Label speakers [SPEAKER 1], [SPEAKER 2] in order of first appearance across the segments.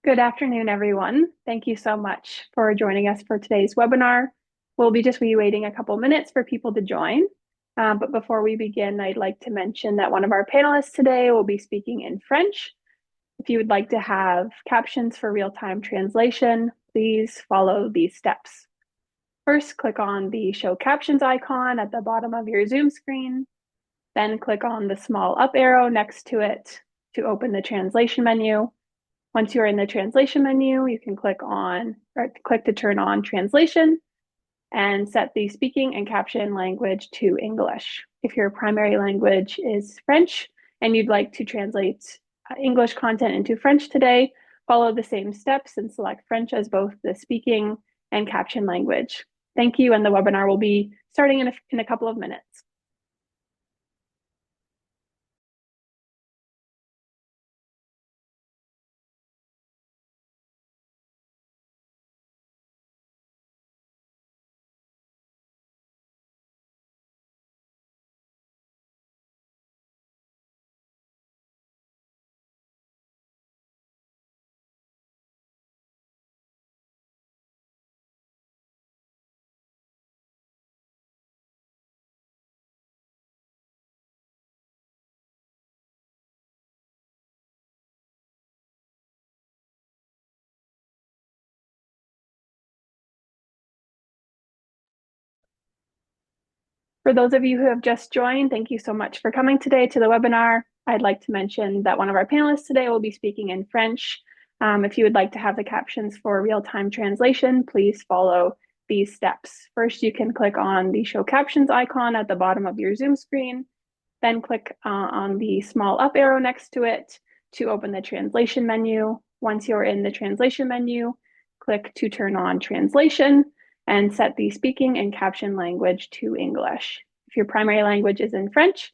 [SPEAKER 1] Good afternoon, everyone. Thank you so much for joining us for today's webinar. We'll be just waiting a couple minutes for people to join. But before we begin, I'd like to mention that one of our panelists today will be speaking in French. If you would like to have captions for real-time translation, please follow these steps. First, click on the Show Captions icon at the bottom of your Zoom screen. Then click on the small up arrow next to it to open the translation menu. Once you're in the translation menu, you can click to turn on translation and set the speaking and caption language to English. If your primary language is French and you'd like to translate English content into French today, follow the same steps and select French as both the speaking and caption language. Thank you, and the webinar will be starting in a couple of minutes. For those of you who have just joined, thank you so much for coming today to the webinar. I'd like to mention that one of our panelists today will be speaking in French. If you would like to have the captions for real-time translation, please follow these steps. First, you can click on the Show Captions icon at the bottom of your Zoom screen, then click on the small up arrow next to it to open the translation menu. Once you're in the translation menu, click to turn on translation and set the speaking and caption language to English. If your primary language is in French,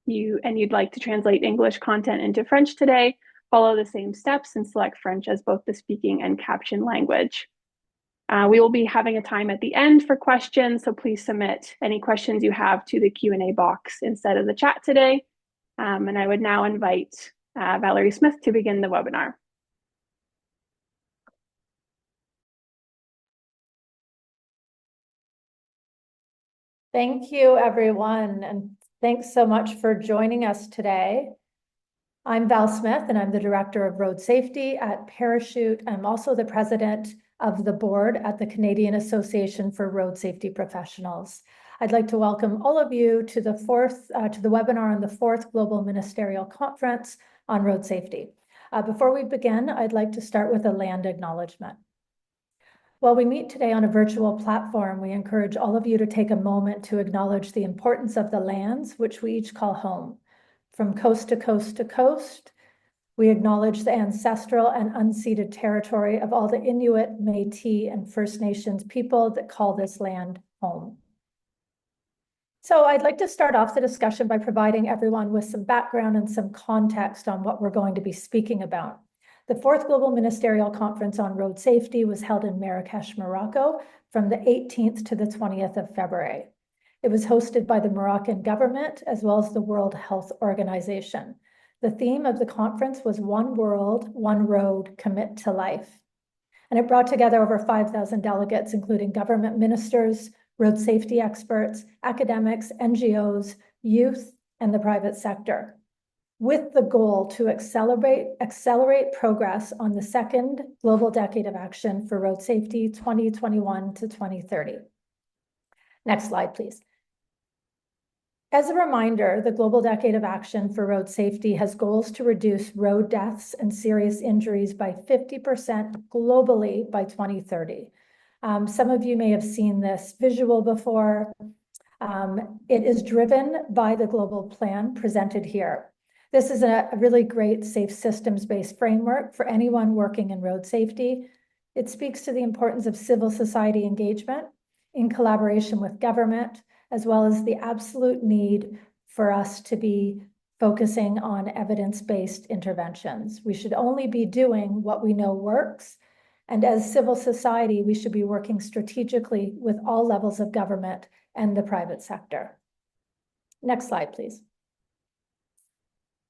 [SPEAKER 1] you'd like to translate English content into French today, follow the same steps and select French as both the speaking and caption language. We will be having a time at the end for questions, so please submit any questions you have to the Q&A box instead of the chat today. And I would now invite Valerie Smith to begin the webinar.
[SPEAKER 2] Thank you, everyone, and thanks so much for joining us today. I'm Val Smith, and I'm the Director of Road Safety at Parachute. I'm also the President of the Board at the Canadian Association for Road Safety Professionals. I'd like to welcome all of you to the webinar on the 4th Global Ministerial Conference on Road Safety. Before we begin, I'd like to start with a land acknowledgement. While we meet today on a virtual platform, we encourage all of you to take a moment to acknowledge the importance of the lands which we each call home. From coast to coast to coast, we acknowledge the ancestral and unceded territory of all the Inuit, Métis, and First Nations people that call this land home. So I'd like to start off the discussion by providing everyone with some background and some context on what we're going to be speaking about. The 4th Global Ministerial Conference on Road Safety was held in Marrakech, Morocco, from the 18th to the 20th of February. It was hosted by the Moroccan government as well as the World Health Organization. The theme of the conference was One World, One Road, Commit to Life. And it brought together over 5,000 delegates, including government ministers, road safety experts, academics, NGOs, youth, and the private sector, with the goal to accelerate progress on the second Global Decade of Action for Road Safety 2021 to 2030. Next slide, please. As a reminder, the Global Decade of Action for Road Safety has goals to reduce road deaths and serious injuries by 50% globally by 2030. Some of you may have seen this visual before. It is driven by the global plan presented here. This is a really great safe systems-based framework for anyone working in road safety. It speaks to the importance of civil society engagement in collaboration with government, as well as the absolute need for us to be focusing on evidence-based interventions. We should only be doing what we know works. And as civil society, we should be working strategically with all levels of government and the private sector. Next slide, please.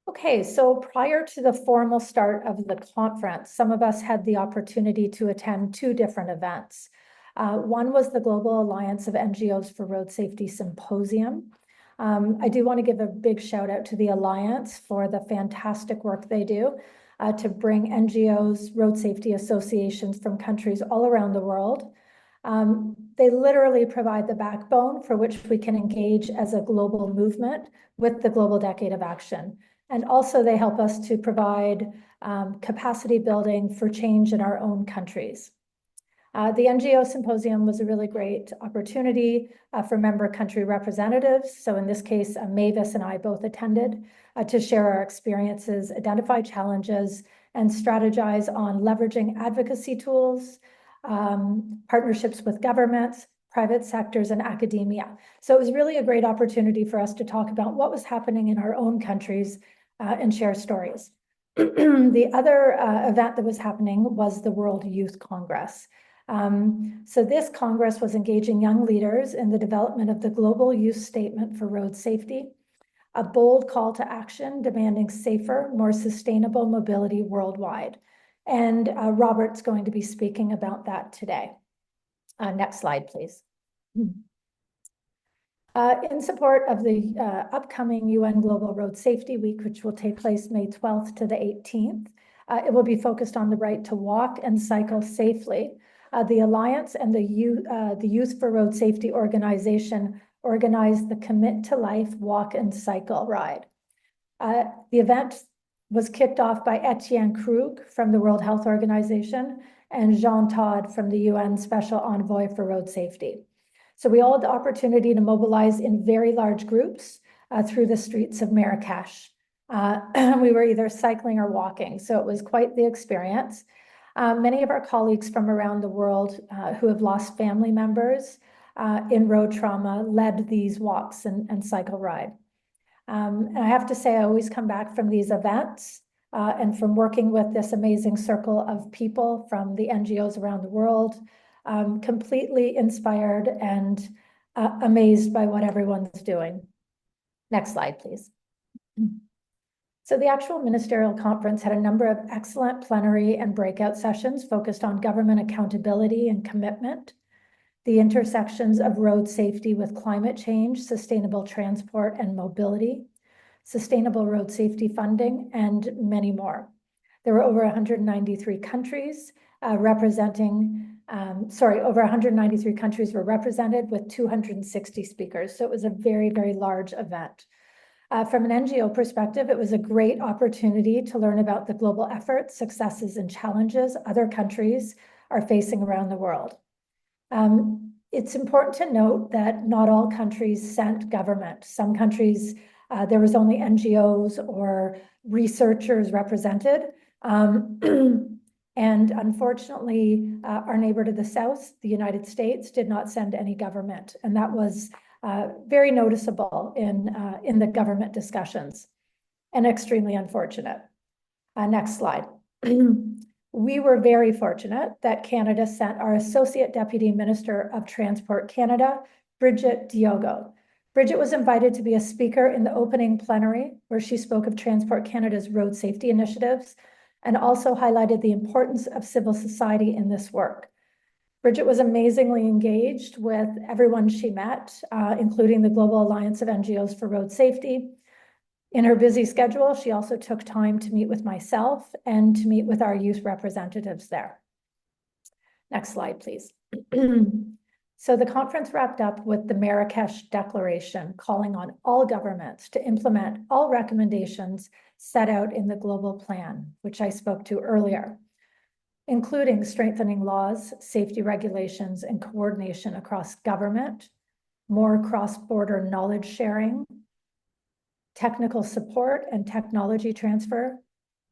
[SPEAKER 2] Okay, so prior to the formal start of the conference, some of us had the opportunity to attend two different events. One was the Global Alliance of NGOs for Road Safety Symposium. I do want to give a big shout out to the Alliance for the fantastic work they do to bring NGOs, road safety associations from countries all around the world. They literally provide the backbone for which we can engage as a global movement with the Global Decade of Action. And also they help us to provide capacity building for change in our own countries. The NGO Symposium was a really great opportunity for member country representatives. So in this case, Mavis and I both attended to share our experiences, identify challenges, and strategize on leveraging advocacy tools, partnerships with governments, private sectors, and academia. So it was really a great opportunity for us to talk about what was happening in our own countries and share stories. The other event that was happening was the World Youth Congress. So this Congress was engaging young leaders in the development of the Global Youth Statement for Road Safety, a bold call to action demanding safer, more sustainable mobility worldwide. And Robert's going to be speaking about that today. Next slide, please. In support of the upcoming UN Global Road Safety Week, which will take place May 12th to the 18th, it will be focused on the right to walk and cycle safely. The Alliance and the Youth for Road Safety organization organized the Commit to Life Walk and Cycle Ride. The event was kicked off by Etienne Krug from the World Health Organization and Jean Todt from the UN Special Envoy for Road Safety. So we all had the opportunity to mobilize in very large groups through the streets of Marrakech. We were either cycling or walking, so it was quite the experience. Many of our colleagues from around the world who have lost family members in road trauma led these walks and cycle ride. And I have to say, I always come back from these events and from working with this amazing circle of people from the NGOs around the world, completely inspired and amazed by what everyone's doing. Next slide, please. So the actual ministerial conference had a number of excellent plenary and breakout sessions focused on government accountability and commitment, the intersections of road safety with climate change, sustainable transport and mobility, sustainable road safety funding, and many more. There were over 193 countries over 193 countries were represented with 260 speakers. So it was a very, very large event. From an NGO perspective, it was a great opportunity to learn about the global efforts, successes, and challenges other countries are facing around the world. It's important to note that not all countries sent government. Some countries, there was only NGOs or researchers represented. And unfortunately, our neighbor to the south, the United States, did not send any government. And that was very noticeable in the government discussions and extremely unfortunate. Next slide. We were very fortunate that Canada sent our Associate Deputy Minister of Transport Canada, Bridget Diogo. Bridget was invited to be a speaker in the opening plenary, where she spoke of Transport Canada's road safety initiatives and also highlighted the importance of civil society in this work. Bridget was amazingly engaged with everyone she met, including the Global Alliance of NGOs for Road Safety. In her busy schedule, she also took time to meet with myself and to meet with our youth representatives there. Next slide, please. So the conference wrapped up with the Marrakech Declaration, calling on all governments to implement all recommendations set out in the global plan, which I spoke to earlier, including strengthening laws, safety regulations, and coordination across government, more cross-border knowledge sharing, technical support and technology transfer,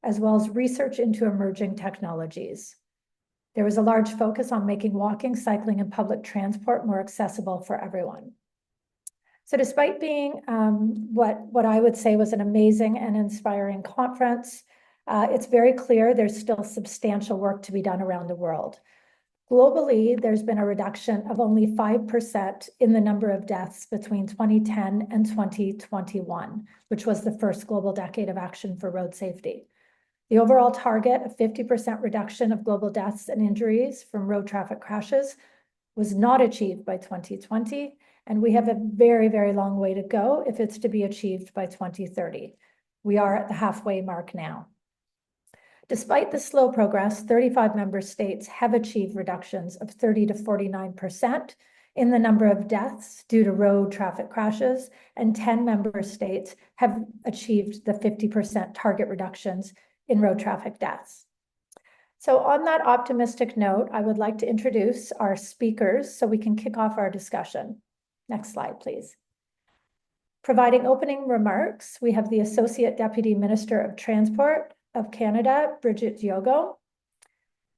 [SPEAKER 2] as well as research into emerging technologies. There was a large focus on making walking, cycling, and public transport more accessible for everyone. So despite being what I would say was an amazing and inspiring conference, it's very clear there's still substantial work to be done around the world. Globally, there's been a reduction of only 5% in the number of deaths between 2010 and 2021, which was the first global decade of action for road safety. The overall target of 50% reduction of global deaths and injuries from road traffic crashes was not achieved by 2020, and we have a very, very long way to go if it's to be achieved by 2030. We are at the halfway mark now. Despite the slow progress, 35 member states have achieved reductions of 30 to 49% in the number of deaths due to road traffic crashes, and 10 member states have achieved the 50% target reductions in road traffic deaths. So on that optimistic note, I would like to introduce our speakers so we can kick off our discussion. Next slide, please. Providing opening remarks, we have the Associate Deputy Minister of Transport of Canada, Bridget Diogo.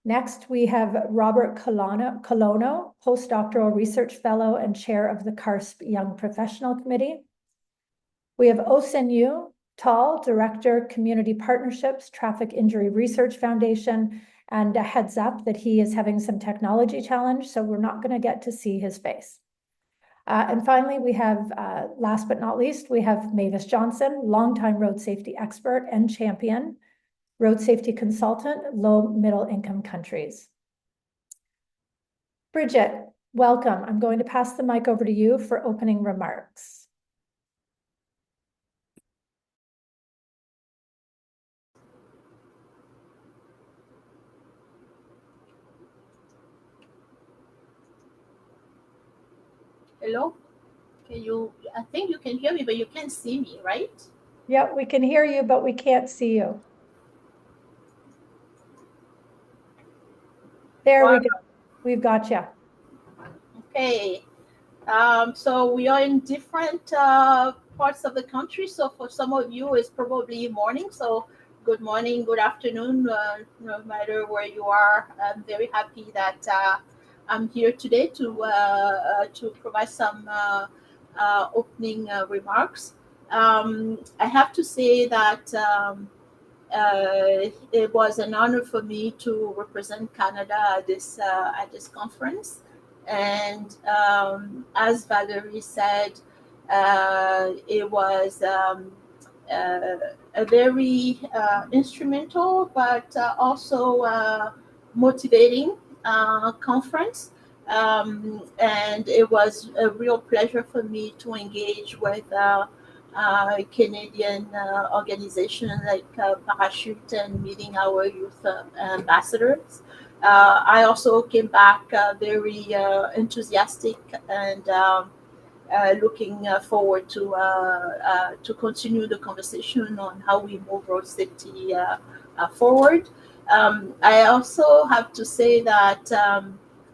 [SPEAKER 2] Next, we have Robert Colonna, Post-Doctoral Research Fellow and Chair of the CARSP Young Professional Committee. We have Ousseynou Tall, Director, Community Partnerships, Traffic Injury Research Foundation, and a heads up that he is having some technology challenge, so we're not going to get to see his face. And finally, we have, last but not least, we have Mavis Johnson, longtime road safety expert and champion, road safety consultant, low middle income countries. Bridget, welcome. I'm going to pass the mic over to you for opening remarks.
[SPEAKER 3] Hello, I think you can hear me, but you can't see me, right?
[SPEAKER 2] Yeah, we can hear you, but we can't see you. There we go. We've got you.
[SPEAKER 3] Okay. So we are in different parts of the country. So for some of you, it's probably morning. So good morning, good afternoon, no matter where you are. I'm very happy that I'm here today to provide some opening remarks. I have to say that it was an honor for me to represent Canada at this conference. And as Valerie said, it was a very instrumental but also motivating conference. And it was a real pleasure for me to engage with Canadian organization like Parachute and meeting our youth ambassadors. I also came back very enthusiastic and looking forward to continue the conversation on how we move road safety forward. I also have to say that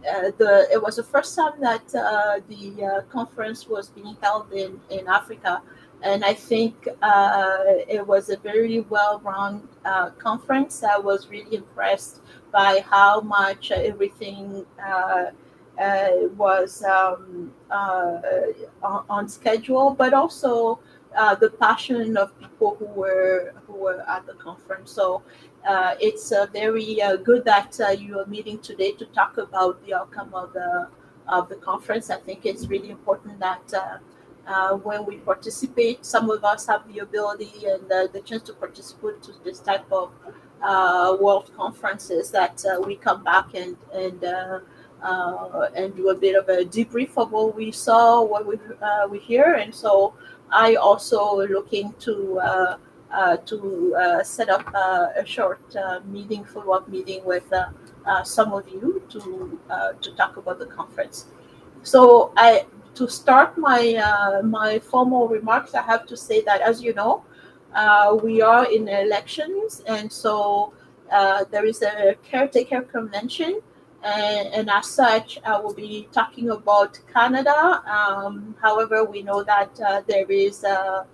[SPEAKER 3] it was the first time that the conference was being held in Africa. And I think it was a very well-run conference. I was really impressed by how much everything was on schedule, but also the passion of people who were at the conference. So it's very good that you are meeting today to talk about the outcome of the conference. I think it's really important that when we participate, some of us have the ability and the chance to participate to this type of world conferences, that we come back and do a bit of a debrief of what we saw, what we hear. And so I also looking to set up a short meeting, follow-up meeting with some of you to talk about the conference. So to start my formal remarks, I have to say that, as you know, we are in elections, and so there is a caretaker convention, and as such, I will be talking about Canada. However, we know that there is a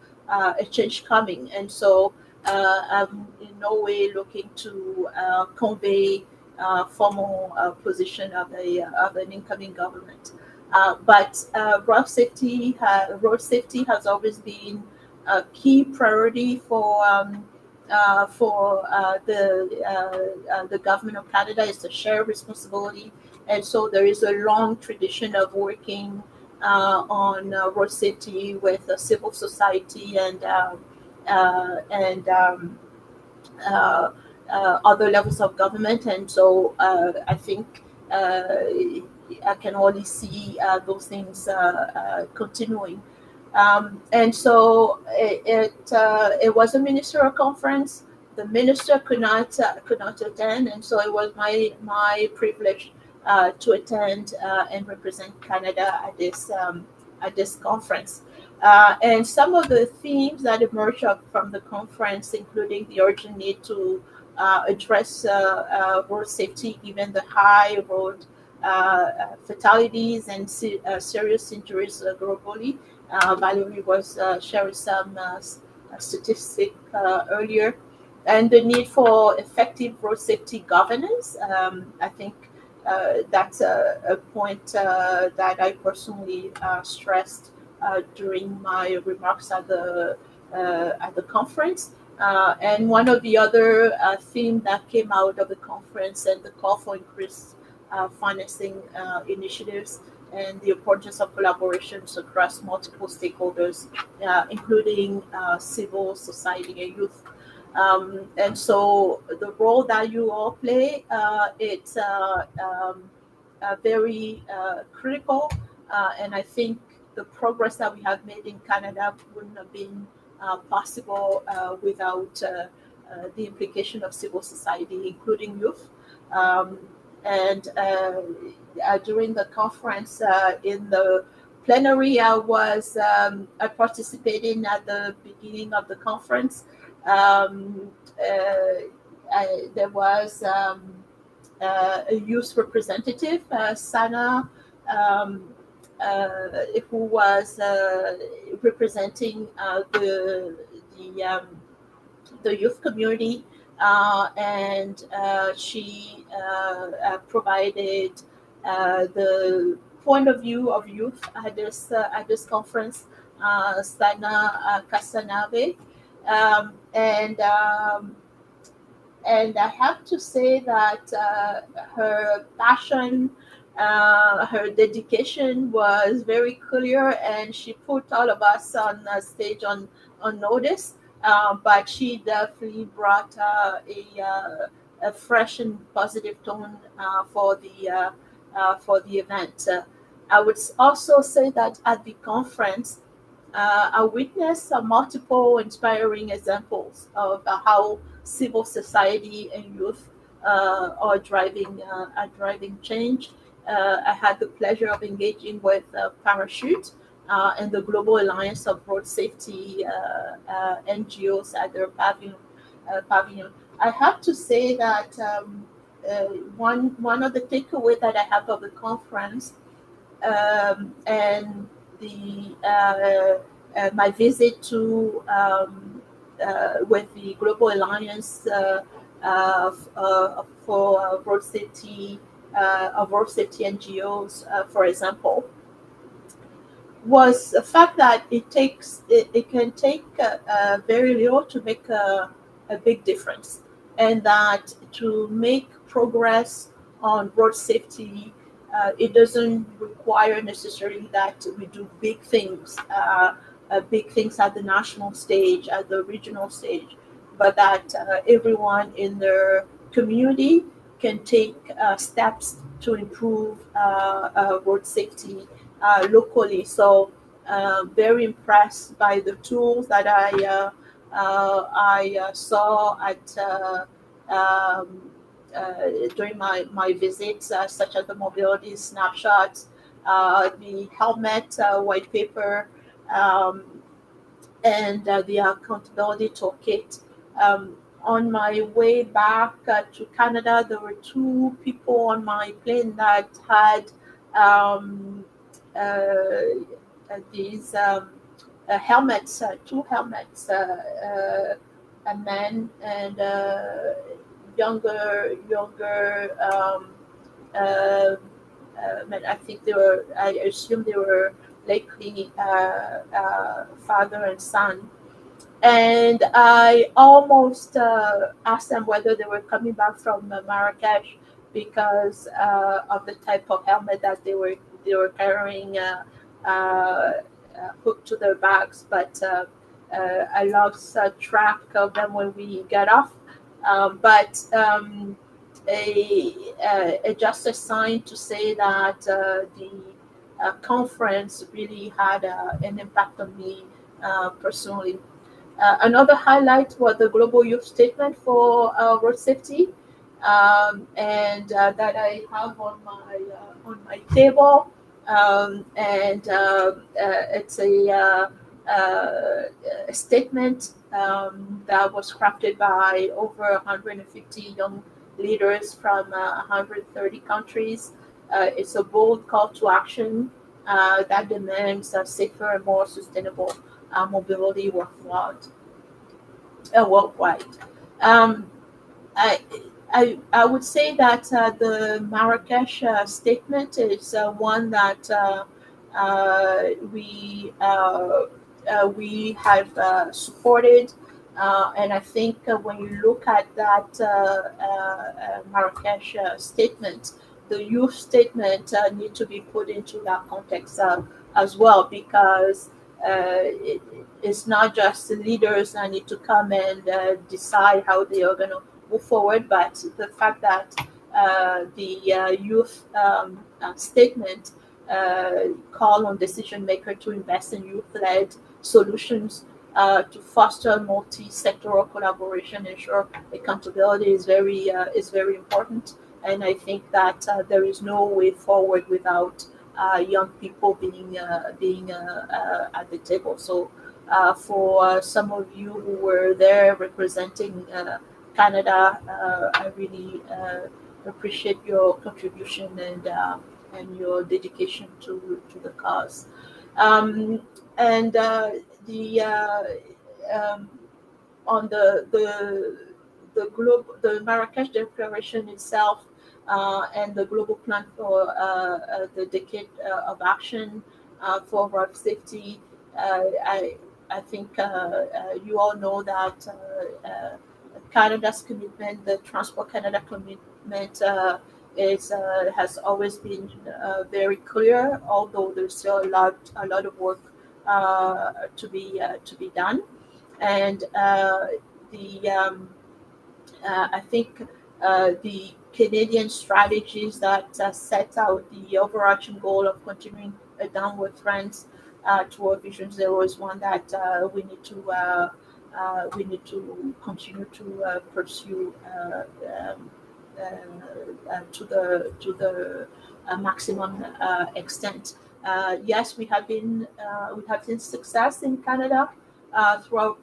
[SPEAKER 3] change coming, and so I'm in no way looking to convey formal position of an incoming government. But road safety has always been a key priority for the government of Canada. It's a shared responsibility And so there is a long tradition of working on road safety with civil society and other levels of government. And so I think I can only see those things continuing. And so it was a ministerial conference. The minister could not attend, and so it was my privilege to attend and represent Canada at this conference. And some of the themes that emerged up from the conference, including the urgent need to address road safety given the high road fatalities and serious injuries globally. Valerie was sharing some statistic earlier, and the need for effective road safety governance. I think that's a point that I personally stressed during my remarks at the conference. And one of the other themes that came out of the conference and the call for increased financing initiatives and the importance of collaborations across multiple stakeholders, including civil society and youth. And so the role that you all play, it's very critical. And I think the progress that we have made in Canada wouldn't have been possible without the implication of civil society, including youth. And during the conference, in the plenary, I participated at the beginning of the conference. There was a youth representative, Sana, who was representing the youth community, and she provided the point of view of youth at this conference, Sana Kasanave, and I have to say that her passion, her dedication was very clear, and she put all of us on stage on notice. But she definitely brought a fresh and positive tone for the event. I would also say that at the conference, I witnessed multiple inspiring examples of how civil society and youth are driving change. I had the pleasure of engaging with Parachute and the Global Alliance of Road Safety NGOs at their pavilion. I have to say that one of the takeaways that I have of the conference and my visit to with the Global Alliance for road safety NGOs, for example, was the fact that it can take very little to make a big difference, and that to make progress on road safety, it doesn't require necessarily that we do big things at the national stage, at the regional stage, but that everyone in their community can take steps to improve road safety locally. So very impressed by the tools that I saw at during my visits, such as the mobility snapshots, the helmet white paper, and the accountability toolkit. On my way back to Canada, there were two people on my plane that had these helmets, two helmets, a man and younger men. I think I assume they were likely father and son. And I almost asked them whether they were coming back from Marrakech, because of the type of helmet that they were carrying hooked to their bags. But I lost track of them when we got off. Just a sign to say that the conference really had an impact on me personally. Another highlight was the Global Youth Statement for Road Safety, and that I have on my table. It's a statement that was crafted by over 150 young leaders from 130 countries. It's a bold call to action that demands a safer and more sustainable mobility worldwide. Um, I would say that the Marrakech statement is one that we have supported, and I think when you look at that Marrakech statement, the youth statement need to be put into that context as well, because it's not just the leaders that need to come and decide how they are going to move forward, but the fact that the youth statement call on decision maker to invest in youth-led solutions to foster multi-sectoral collaboration, ensure accountability is very important. And I think that there is no way forward without young people being at the table. So for some of you who were there representing Canada, I really appreciate your contribution and your dedication to the cause. And on the Marrakech Declaration itself, and the global plan for the decade of action for road safety. I think you all know that Canada's commitment, the Transport Canada commitment, has always been very clear. Although there's still a lot of work to be done, and I think the Canadian strategies that set out the overarching goal of continuing a downward trend toward Vision Zero is one that we need to continue to pursue to the maximum extent. Yes, we have seen success in Canada through our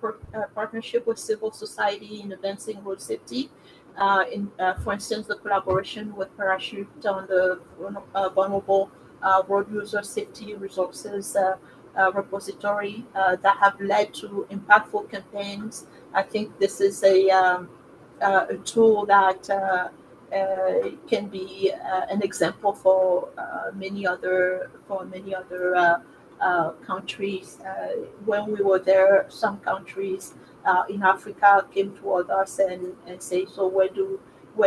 [SPEAKER 3] partnership with civil society in advancing road safety. For instance, the collaboration with Parachute on the vulnerable road user safety resources repository that have led to impactful campaigns. I think this is a tool that can be an example for many other countries. When we were there, some countries in Africa came toward us and say, so where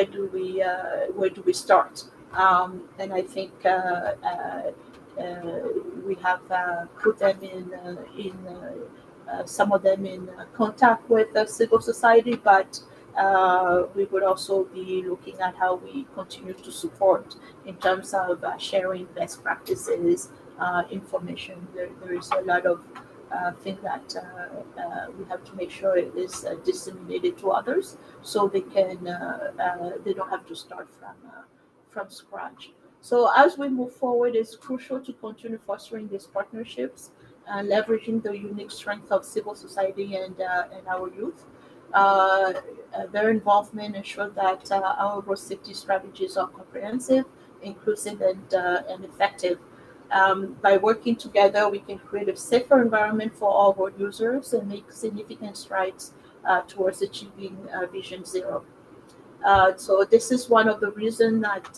[SPEAKER 3] do we start? And I think we have put them in some of them in contact with civil society, but we would also be looking at how we continue to support in terms of sharing best practices, information. There is a lot of things that we have to make sure it is disseminated to others, so they don't have to start from scratch. So as we move forward, it's crucial to continue fostering these partnerships, leveraging the unique strength of civil society and our youth. Their involvement ensures that our road safety strategies are comprehensive, inclusive, and effective. By working together, we can create a safer environment for all road users and make significant strides towards achieving Vision Zero. So this is one of the reasons that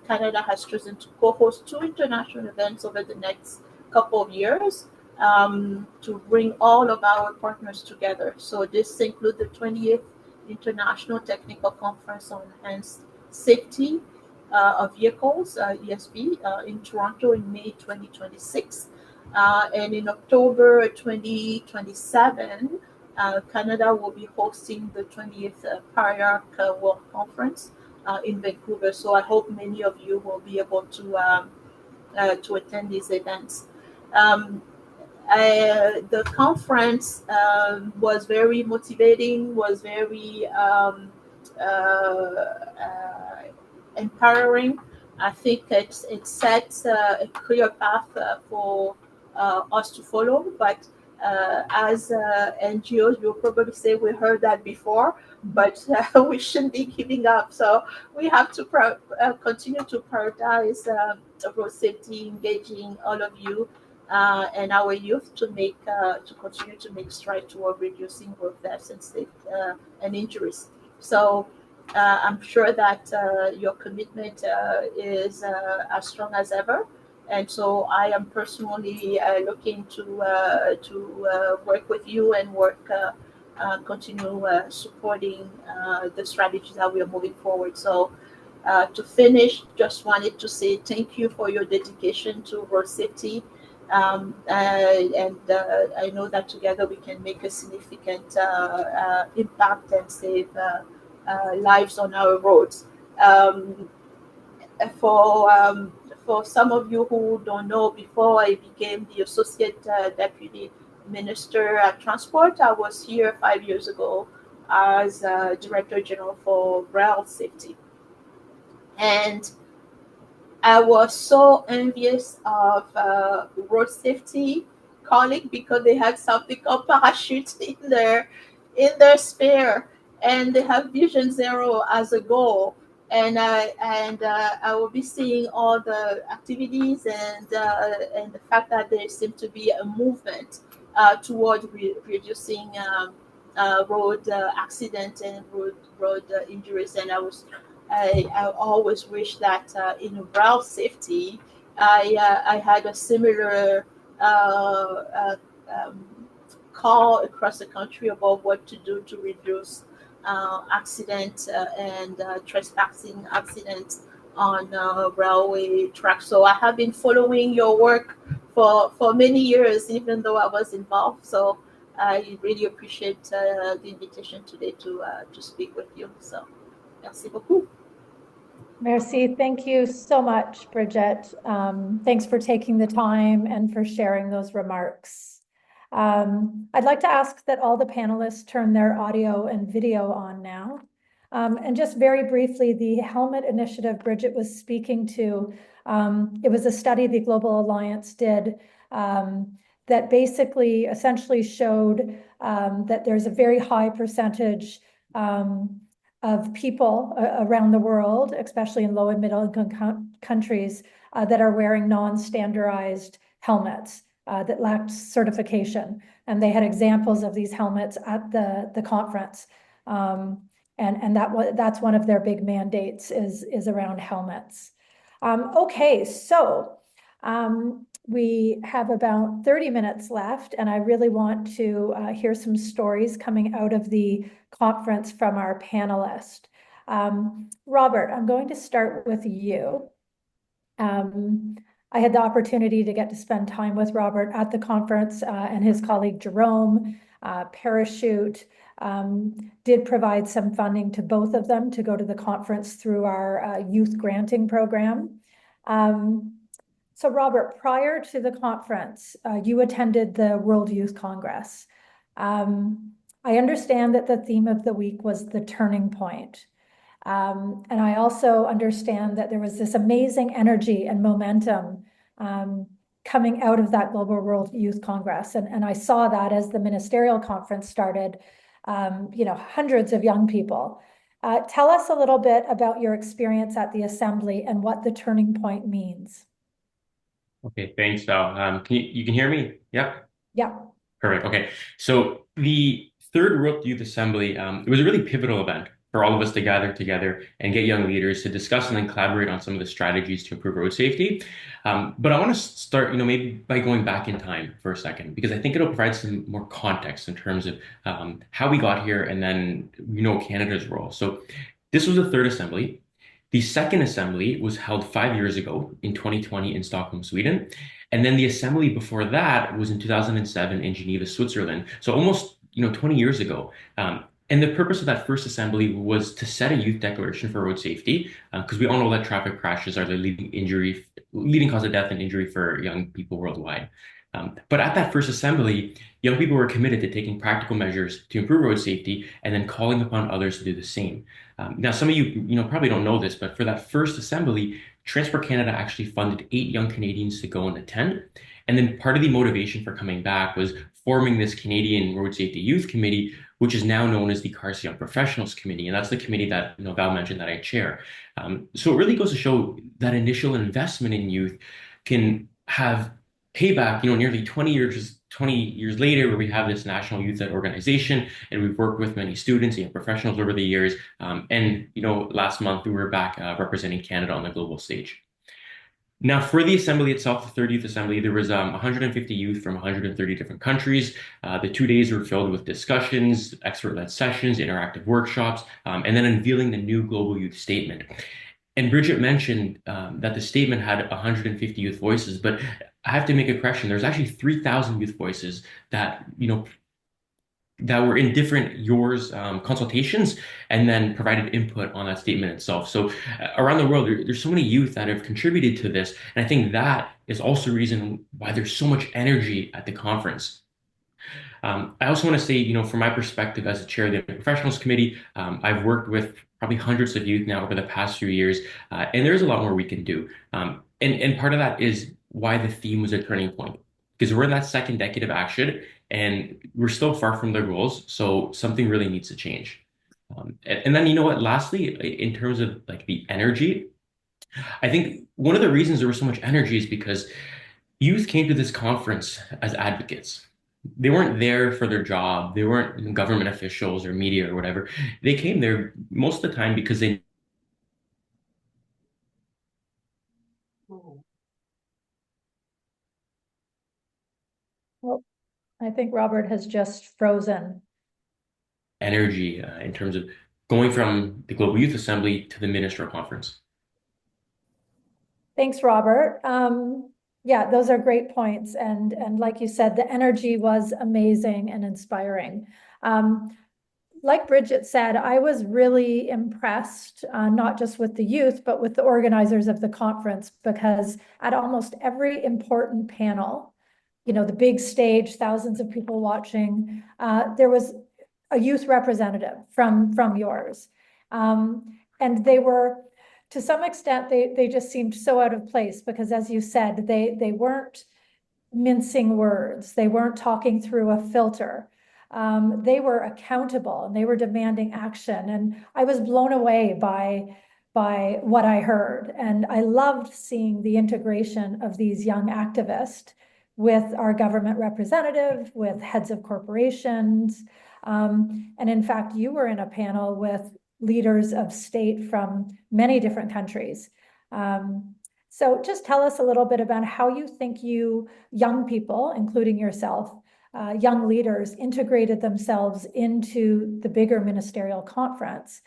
[SPEAKER 3] Canada has chosen to co-host 2 international events over the next couple of years to bring all of our partners together. So this includes the 28th International Technical Conference on Enhanced Safety of Vehicles, ESB, in Toronto in May 2026. And in October 2027, Canada will be hosting the 20th Pariarc World Conference in Vancouver. So I hope many of you will be able to attend these events. The conference was very motivating, was very empowering. I think it sets a clear path for us to follow. But as NGOs, you'll probably say we heard that before, but we shouldn't be giving up. So we have to continue to prioritize road safety, engaging all of you and our youth to continue to make strides toward reducing road deaths and injuries. So I'm sure that your commitment is as strong as ever. And so I am personally looking to work with you and continue supporting the strategies that we are moving forward. So to finish, just wanted to say thank you for your dedication to road safety. And I know that together we can make a significant impact and save lives on our roads. For some of you who don't know, before I became the Associate Deputy Minister at Transport, I was here 5 years ago as Director General for rail safety. And I was so envious of road safety colleagues because they had something called parachute in their spare, and they have Vision Zero as a goal. And I will be seeing all the activities and the fact that there seems to be a movement toward reducing road accident and road injuries. And I always wish that in rail safety, I had a similar call across the country about what to do to reduce accidents and trespassing accidents on railway tracks. So I have been following your work for many years, even though I was involved. So I really appreciate the invitation today to speak with you. So merci beaucoup.
[SPEAKER 2] Merci. Thank you so much, Bridget. Thanks for taking the time and for sharing those remarks. I'd like to ask that all the panelists turn their audio and video on now. And just very briefly, the helmet initiative Bridget was speaking to, it was a study the Global Alliance did that basically essentially showed that there's a very high percentage of people around the world, especially in low and middle income countries, that are wearing non-standardized helmets that lacked certification. And they had examples of these helmets at the conference. And that's one of their big mandates is around helmets. Okay, so we have about 30 minutes left, and I really want to hear some stories coming out of the conference from our panelists. Robert, I'm going to start with you. I had the opportunity to get to spend time with Robert at the conference and his colleague Jerome. Parachute did provide some funding to both of them to go to the conference through our youth granting program. So Robert, prior to the conference, you attended the World Youth Congress. I understand that the theme of the week was the turning point. And I also understand that there was this amazing energy and momentum coming out of that Global World Youth Congress. And I saw that as the Ministerial Conference started, hundreds of young people. Tell us a little bit about your experience at the Assembly and what the turning point means.
[SPEAKER 4] Okay, thanks, Val. You can hear me? Yeah?
[SPEAKER 2] Yeah.
[SPEAKER 4] Perfect. Okay. So the third World Youth Assembly, it was a really pivotal event for all of us to gather together and get young leaders to discuss and then collaborate on some of the strategies to improve road safety. But I want to start, maybe by going back in time for a second, because I think it'll provide some more context in terms of how we got here and then, Canada's role. So this was the third assembly. The second assembly was held 5 years ago in 2020 in Stockholm, Sweden. And then the assembly before that was in 2007 in Geneva, Switzerland. So almost, 20 years ago. And the purpose of that first assembly was to set a youth declaration for road safety, because we all know that traffic crashes are the leading cause of death and injury for young people worldwide. But at that first assembly, young people were committed to taking practical measures to improve road safety and then calling upon others to do the same. Now, some of you, probably don't know this, but for that first assembly, Transport Canada actually funded 8 young Canadians to go and attend. And then part of the motivation for coming back was forming this Canadian Road Safety Youth Committee, which is now known as the CARSP Young Professionals Committee. And that's the committee that Val mentioned that I chair. So it really goes to show that initial investment in youth can have payback, nearly 20 years later, where we have this national youth-led organization, and we've worked with many students and professionals over the years. And last month we were back representing Canada on the global stage. Now, for the assembly itself, the third youth assembly, there was 150 youth from 130 different countries. The 2 days were filled with discussions, expert-led sessions, interactive workshops, and then unveiling the new global youth statement. And Bridget mentioned that the statement had 150 youth voices, but I have to make a correction. There's actually 3,000 youth voices that that were in different yours consultations and then provided input on that statement itself. So around the world, there's so many youth that have contributed to this. And I think that is also the reason why there's so much energy at the conference. I also want to say, from my perspective as the chair of the professionals committee, I've worked with probably hundreds of youth now over the past few years, and there's a lot more we can do. And part of that is why the theme was a turning point, because we're in that second decade of action, and we're still far from their goals. So something really needs to change. And then, what? Lastly, in terms of like the energy, I think one of the reasons there was so much energy is because youth came to this conference as advocates. They weren't there for their job. They weren't government officials or media or whatever. They came there most of the time because they
[SPEAKER 2] Well, I think Robert has just frozen.
[SPEAKER 4] energy in terms of going from the Global Youth Assembly to the Ministerial Conference.
[SPEAKER 2] Thanks, Robert. Yeah, those are great points. And like you said, the energy was amazing and inspiring. Like Bridget said, I was really impressed, not just with the youth, but with the organizers of the conference, because at almost every important panel, the big stage, thousands of people watching, there was a youth representative from yours. And they were, to some extent, they just seemed so out of place because, as you said, they weren't mincing words. They weren't talking through a filter. They were accountable and they were demanding action. And I was blown away by what I heard. And I loved seeing the integration of these young activists with our government representative, with heads of corporations. And in fact, you were in a panel with leaders of state from many different countries. So just tell us a little bit about how you think you young people, including yourself, young leaders, integrated themselves into the bigger ministerial conference.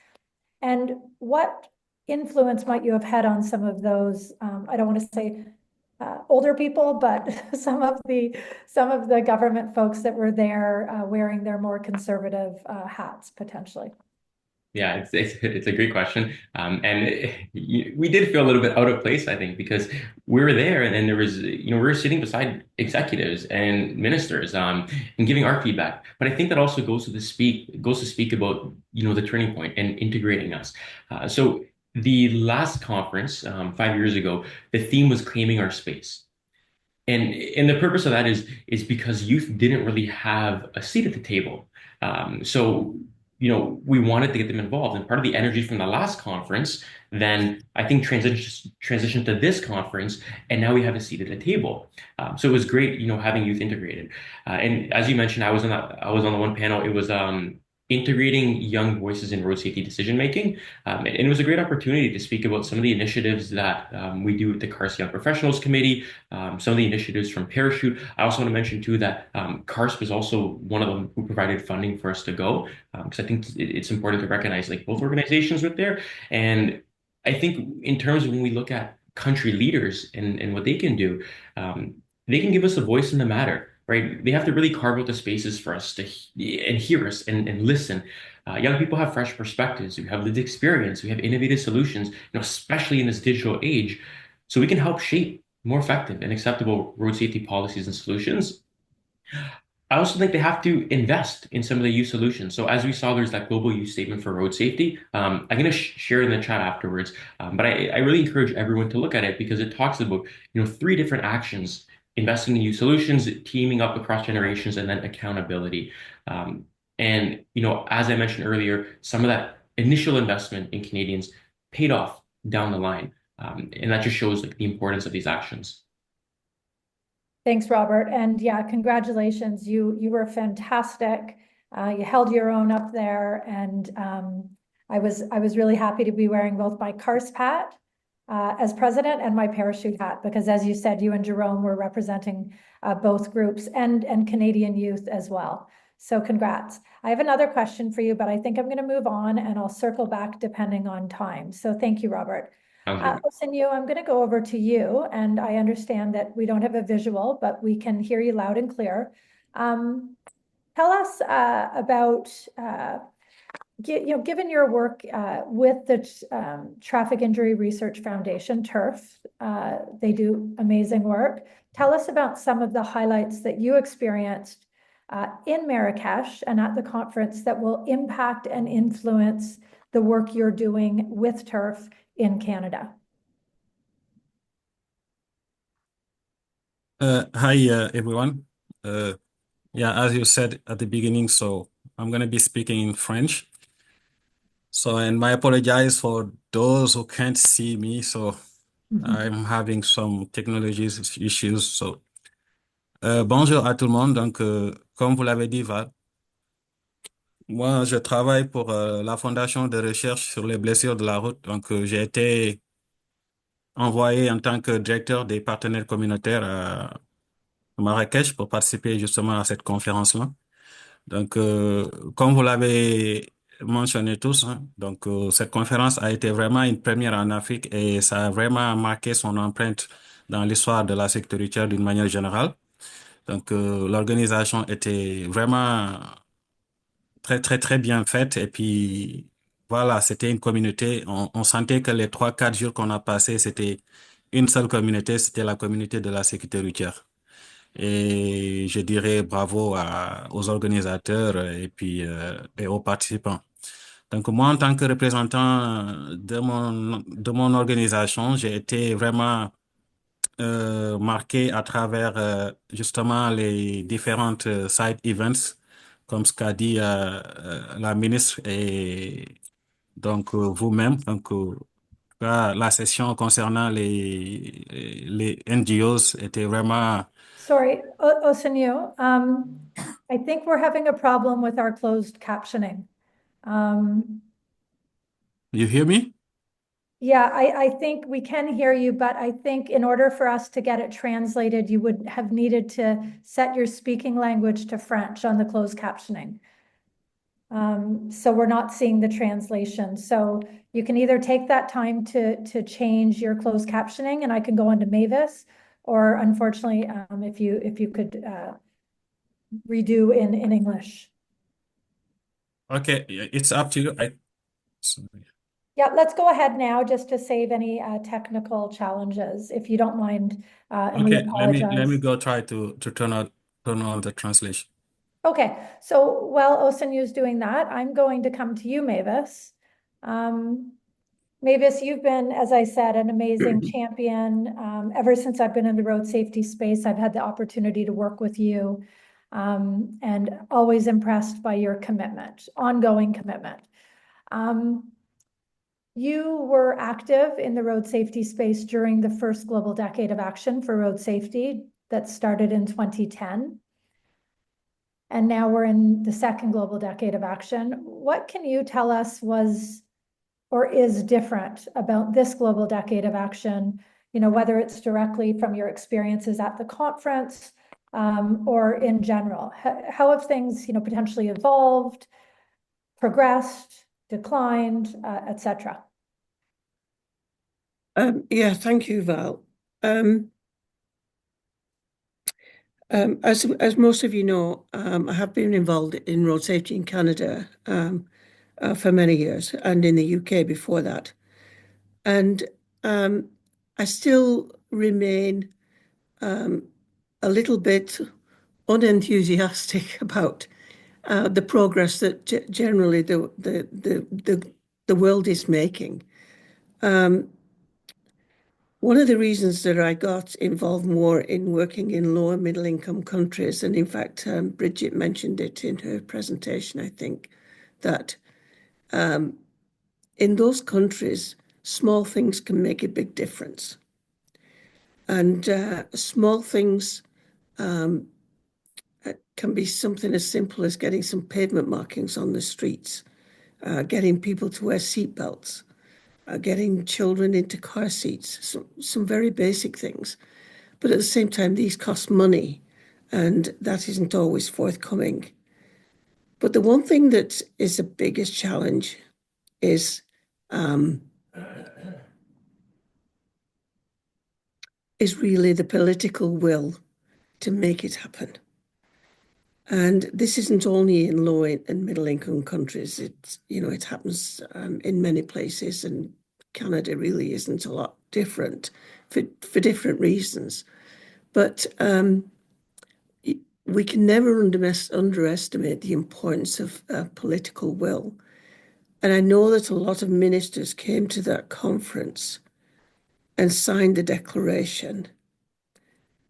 [SPEAKER 2] And what influence might you have had on some of those, I don't want to say older people, but some of the government folks that were there wearing their more conservative hats potentially?
[SPEAKER 4] Yeah, it's a great question. We did feel a little bit out of place, I think, because we were there and then there was, we were sitting beside executives and ministers, and giving our feedback. But I think that also goes to speak about, the turning point and integrating us. So the last conference, 5 years ago, the theme was claiming our space. And the purpose of that is because youth didn't really have a seat at the table. So we wanted to get them involved. And part of the energy from the last conference, then I think transitioned to this conference, and now we have a seat at the table. So it was great, having youth integrated. And as you mentioned, I was on the one panel. It was integrating young voices in road safety decision making. And it was a great opportunity to speak about some of the initiatives that we do with the CARSP Young Professionals Committee, some of the initiatives from Parachute. I also want to mention too that CARSP is also one of them who provided funding for us to go, because I think it's important to recognize like both organizations were there. And I think in terms of when we look at country leaders and what they can do, they can give us a voice in the matter, right? They have to really carve out the spaces for us to and hear us and listen. Young people have fresh perspectives. We have lived experience. We have innovative solutions, especially in this digital age. So we can help shape more effective and acceptable road safety policies and solutions. I also think they have to invest in some of the youth solutions. So as we saw, there's that global youth statement for road safety. I'm going to share in the chat afterwards, but I really encourage everyone to look at it because it talks about three different actions: investing in youth solutions, teaming up across generations, and then accountability. And as I mentioned earlier, some of that initial investment in Canadians paid off down the line, and that just shows like the importance of these actions.
[SPEAKER 2] Thanks, Robert. And yeah, congratulations. You were fantastic. You held your own up there, and I was really happy to be wearing both my CARSP hat as president and my parachute hat, because as you said, you and Jerome were representing both groups and Canadian youth as well. So congrats. I have another question for you, but I think I'm going to move on and I'll circle back depending on time. So thank you, Robert. Ousseynou, I'm going to go over to you, and I understand that we don't have a visual, but we can hear you loud and clear. Tell us about, given your work with the Traffic Injury Research Foundation, TIRF, they do amazing work. Tell us about some of the highlights that you experienced in Marrakech and at the conference that will impact and influence the work you're doing with TIRF in Canada.
[SPEAKER 5] Hi, everyone. Yeah, as you said at the beginning, so I'm going to be speaking in French. So, and I apologize for those who can't see me. So, I'm having some technology issues. So, bonjour à tout le monde. Donc, comme vous l'avez dit, Val, moi, je travaille pour la Fondation de recherche sur les blessures de la route. Donc, j'ai été envoyé en tant que directeur des partenaires communautaires à Marrakech pour participer justement à cette conférence-là. Donc, comme vous l'avez mentionné tous, hein, donc cette conférence a été vraiment une première en Afrique et ça a vraiment marqué son empreinte dans l'histoire de la sécurité routière d'une manière générale. Donc, l'organisation était vraiment très, très, très bien faite. Et puis, voilà, c'était une communauté. On sentait que les 3, 4 jours qu'on a passés, c'était une seule communauté, c'était la communauté de la sécurité routière. Et je dirais bravo aux organisateurs et aux participants. Donc, moi, en tant que représentant de mon organisation, j'ai été vraiment marqué à travers justement les différentes side events, comme ce qu'a dit la ministre et donc vous-même. Donc, la session concernant les NGOs était vraiment...
[SPEAKER 2] Sorry, Ousseynou, I think we're having a problem with our closed captioning.
[SPEAKER 5] You hear me?
[SPEAKER 2] Yeah, I think we can hear you, but I think in order for us to get it translated, you would have needed to set your speaking language to French on the closed captioning. So we're not seeing the translation. So you can either take that time to change your closed captioning, and I can go on to Mavis, or unfortunately, if you could redo in English.
[SPEAKER 5] Okay, it's up to you.
[SPEAKER 2] Yeah, let's go ahead now just to save any technical challenges, if you don't mind. And we
[SPEAKER 5] Okay,
[SPEAKER 2] apologize.
[SPEAKER 5] let me go try to turn on the translation.
[SPEAKER 2] Okay, so while Ousseynou is doing that, I'm going to come to you, Mavis. Mavis, you've been, as I said, an amazing champion. Ever since I've been in the road safety space, I've had the opportunity to work with you, and always impressed by your commitment, ongoing commitment. You were active in the road safety space during the first Global Decade of Action for Road Safety that started in 2010. And now we're in the second Global Decade of Action. What can you tell us was or is different about this Global Decade of Action, whether it's directly from your experiences at the conference or in general? How have things, potentially evolved, progressed, declined, etc.?
[SPEAKER 6] Yeah, thank you, Val. As most of you know, I have been involved in road safety in Canada for many years, and in the UK before that. And I still remain a little bit unenthusiastic about the progress that generally the world is making. One of the reasons that I got involved more in working in lower middle income countries, and in fact, Bridget mentioned it in her presentation, I think, that in those countries, small things can make a big difference. And small things can be something as simple as getting some pavement markings on the streets, getting people to wear seatbelts, getting children into car seats, some very basic things. But at the same time, these cost money, and that isn't always forthcoming. But the one thing that is the biggest challenge is really the political will to make it happen. And this isn't only in low and middle income countries. It happens in many places, and Canada really isn't a lot different for different reasons. But we can never underestimate the importance of political will. And I know that a lot of ministers came to that conference and signed the declaration.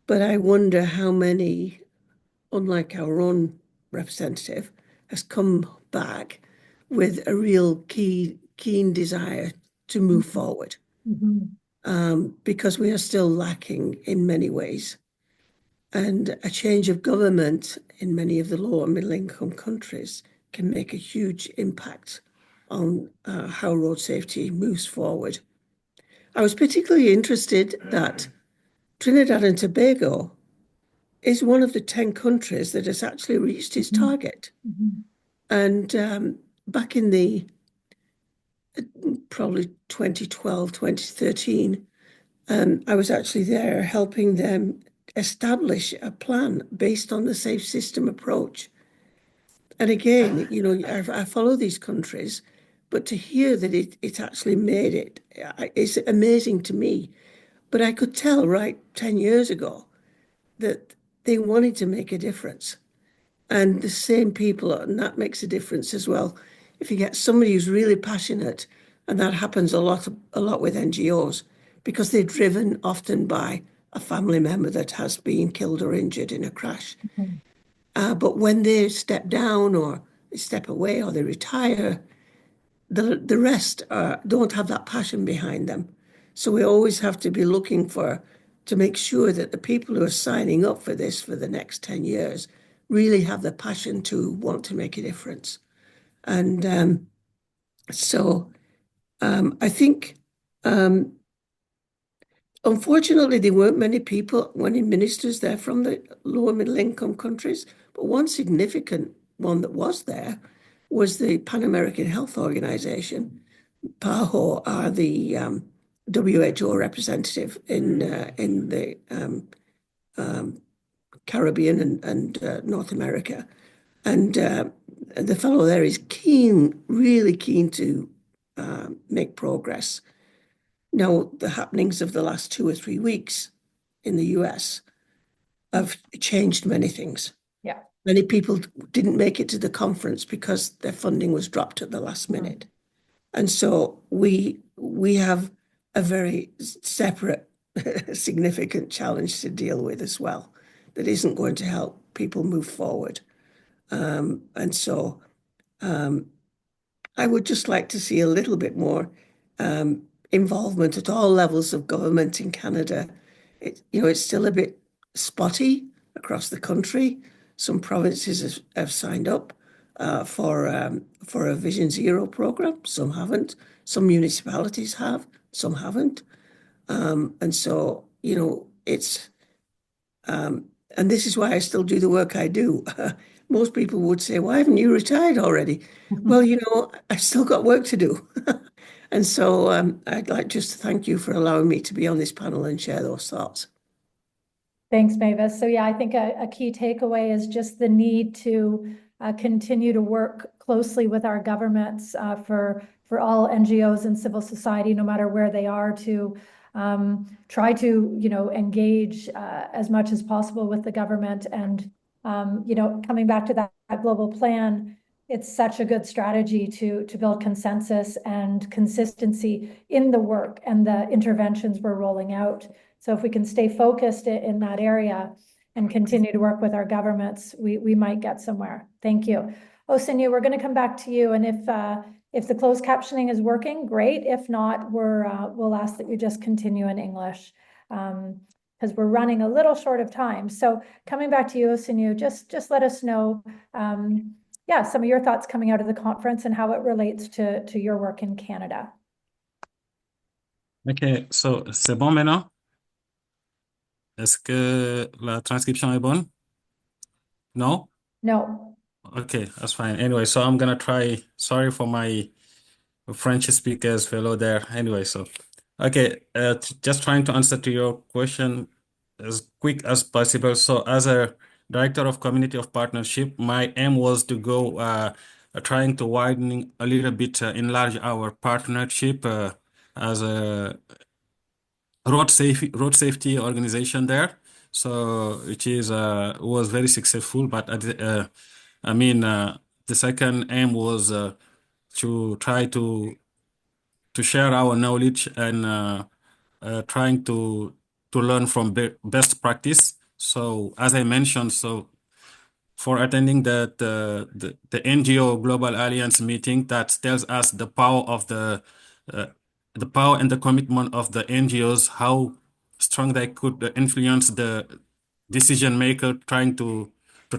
[SPEAKER 6] But I wonder how many, unlike our own representative, has come back with a real keen desire to move forward. Because we are still lacking in many ways. And a change of government in many of the lower middle income countries can make a huge impact on how road safety moves forward. I was particularly interested that Trinidad and Tobago is one of the 10 countries that has actually reached its target. And back in the probably 2012, 2013, I was actually there helping them establish a plan based on the safe system approach. And again, I follow these countries, but to hear that it actually made it is amazing to me. But I could tell right 10 years ago that they wanted to make a difference. And the same people, and that makes a difference as well. If you get somebody who's really passionate, and that happens a lot with NGOs, because they're driven often by a family member that has been killed or injured in a crash. But when they step down or they step away or they retire, the rest don't have that passion behind them. So we always have to be looking to make sure that the people who are signing up for this for the next 10 years really have the passion to want to make a difference. And so I think, unfortunately, there weren't many ministers there from the lower middle income countries, but one significant one that was there was the Pan American Health Organization. PAHO are the WHO representative in the Caribbean and North America. And the fellow there is really keen to make progress. Now, the happenings of the last 2 or 3 weeks in the US have changed many things.
[SPEAKER 2] Yeah.
[SPEAKER 6] Many people didn't make it to the conference because their funding was dropped at the last minute. And so we have a very separate, significant challenge to deal with as well that isn't going to help people move forward. And so I would just like to see a little bit more involvement at all levels of government in Canada. It's still a bit spotty across the country. Some provinces have signed up for a Vision Zero program. Some haven't. Some municipalities have. Some haven't. And so, it's and this is why I still do the work I do. Most people would say, "Why haven't you retired already?" Well, I've still got work to do. And so I'd like just to thank you for allowing me to be on this panel and share those thoughts.
[SPEAKER 2] Thanks, Mavis. So yeah, I think a key takeaway is just the need to continue to work closely with our governments for all NGOs and civil society, no matter where they are, to try to, engage as much as possible with the government. And, coming back to that global plan, it's such a good strategy to build consensus and consistency in the work and the interventions we're rolling out. So if we can stay focused in that area and continue to work with our governments, we might get somewhere. Thank you. Ousseynou, we're going to come back to you. And if the closed captioning is working, great. If not, we'll ask that you just continue in English, because we're running a little short of time. So coming back to you, Ousseynou, just let us know, some of your thoughts coming out of the conference and how it relates to your work in Canada.
[SPEAKER 5] OK, so c'est bon maintenant? Est-ce que la transcription est bonne? No?
[SPEAKER 2] No.
[SPEAKER 5] Okay, that's fine. Anyway, so I'm gonna try. Sorry for my French speakers fellow there. Anyway, so okay, just trying to answer to your question as quick as possible. So as a director of community of partnership, my aim was to go trying to widen a little bit, enlarge our partnership as a road safety organization there. So which is was very successful, but the second aim was to try to share our knowledge and trying to learn from best practice. So as I mentioned, so for attending the NGO Global Alliance meeting, that tells us the power of the power and the commitment of the NGOs, how strong they could influence the decision maker trying to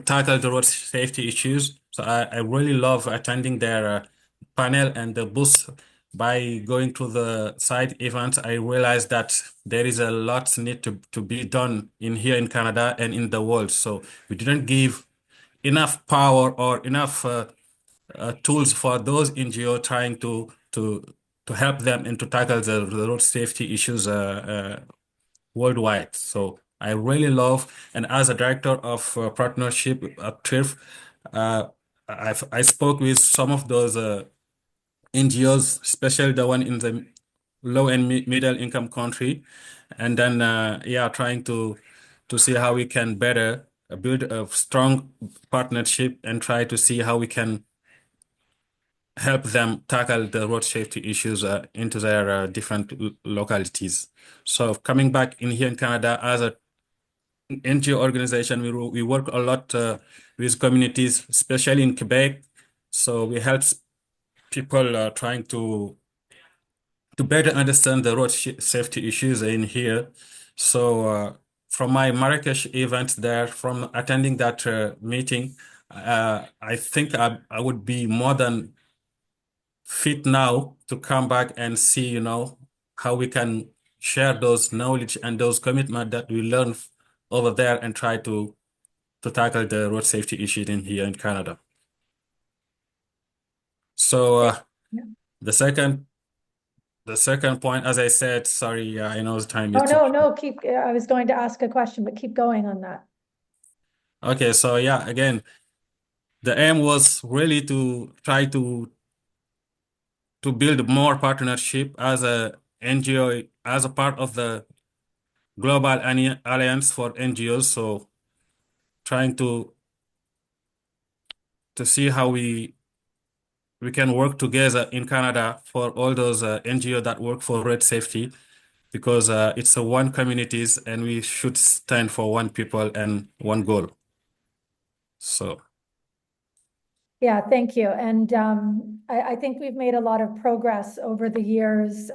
[SPEAKER 5] tackle the road safety issues. So I really love attending their panel and the booth. By going to the side events, I realized that there is a lot need to be done here in Canada and in the world. So we didn't give enough power or enough tools for those NGO trying to help them and to tackle the road safety issues worldwide. So I really love, and as a director of partnership at TRIF, I spoke with some of those NGOs, especially the one in the low and middle income country, and then trying to see how we can better build a strong partnership and try to see how we can help them tackle the road safety issues into their different localities. So coming back in here in Canada as a NGO organization, we work a lot with communities, especially in Quebec. So we help people trying to better understand the road safety issues in here. So from my Marrakech event there, from attending that meeting, I think I would be more than fit now to come back and see, how we can share those knowledge and those commitment that we learn over there and try to tackle the road safety issues in here in Canada. So the second point, as I said, sorry, I know the time.
[SPEAKER 2] Oh, no, keep. I was going to ask a question, but keep going on that.
[SPEAKER 5] Okay, so again, the aim was really to try to build more partnership as a NGO, as a part of the Global Alliance for NGOs. So trying to see how we can work together in Canada for all those NGO that work for road safety, because it's a one communities and we should stand for one people and one goal. So.
[SPEAKER 2] Yeah, thank you. And I think we've made a lot of progress over the years.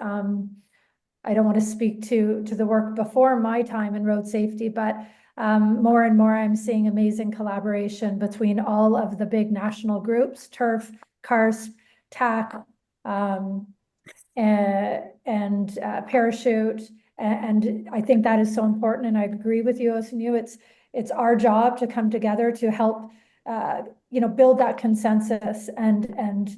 [SPEAKER 2] I don't want to speak to the work before my time in road safety, but more and more I'm seeing amazing collaboration between all of the big national groups, TURF, CARSP, TAC, and Parachute. And I think that is so important. And I agree with you, Ousseynou. It's our job to come together to help build that consensus and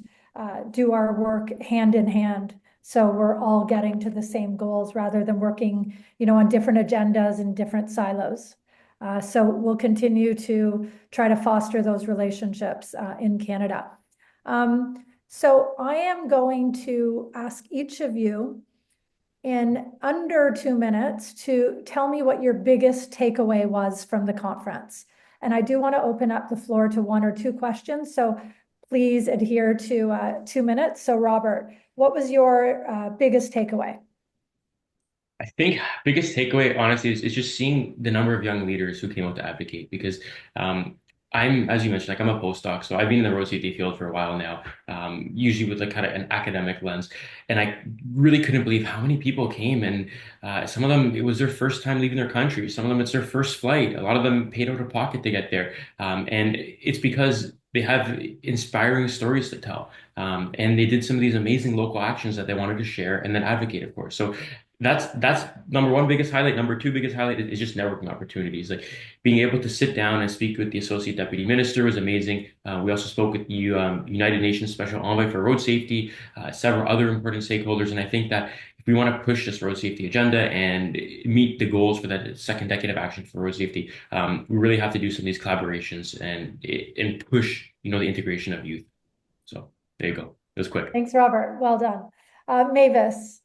[SPEAKER 2] do our work hand in hand So we're all getting to the same goals rather than working, on different agendas and different silos. So we'll continue to try to foster those relationships in Canada. So I am going to ask each of you in under 2 minutes to tell me what your biggest takeaway was from the conference. And I do want to open up the floor to 1 or 2 questions. So please adhere to 2 minutes. So Robert, what was your biggest takeaway?
[SPEAKER 4] I think biggest takeaway, honestly, is just seeing the number of young leaders who came out to advocate because as you mentioned, like I'm a postdoc, so I've been in the road safety field for a while now, usually with like kind of an academic lens. And I really couldn't believe how many people came. And some of them, it was their first time leaving their country. Some of them, it's their first flight. A lot of them paid out of pocket to get there. And it's because they have inspiring stories to tell. And they did some of these amazing local actions that they wanted to share and then advocate, of course. So that's number one biggest highlight. Number two biggest highlight is just networking opportunities. Like being able to sit down and speak with the Associate Deputy Minister was amazing. We also spoke with the United Nations Special Envoy for Road Safety, several other important stakeholders. And I think that if we want to push this road safety agenda and meet the goals for that second decade of action for road safety, we really have to do some of these collaborations and push, the integration of youth. So there you go. It was quick.
[SPEAKER 2] Thanks, Robert. Well done. Mavis.